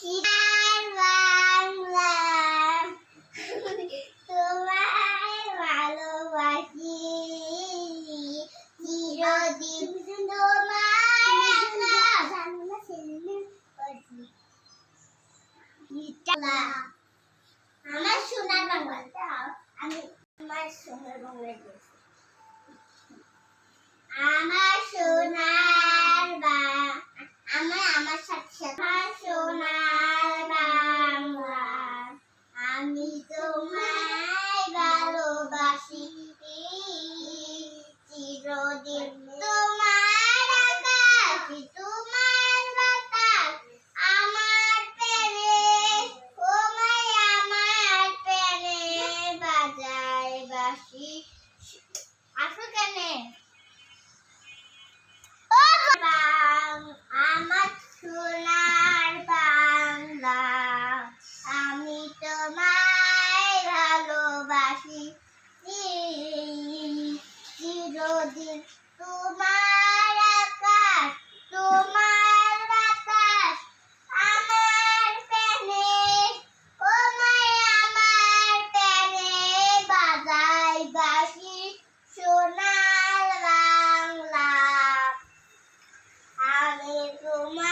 চিনার বাংলা তোমায় ভালোবাসি চিরদিন আমার সোনার বাংলা আমি আমার সোনার বাংলা আমার সোনার আমার সাথে আমার সোনার বাংলা আমি তোমায় ভালোবাসি চিরদিন তোমার আকাশ তোমার বাতাস আমার প্রেমে ও মাই আমার প্রেমে বাজায় বাঁশি আসো কেন আমার সোনার বাংলা আমি তোমায় ভালোবাসি চিরদিন তোমার আকাশ তোমার বাতাস আমার প্রেমে ও মাই আমার প্রেমে বাজায় বাঁশি সোনার বাংলা আমি তোমার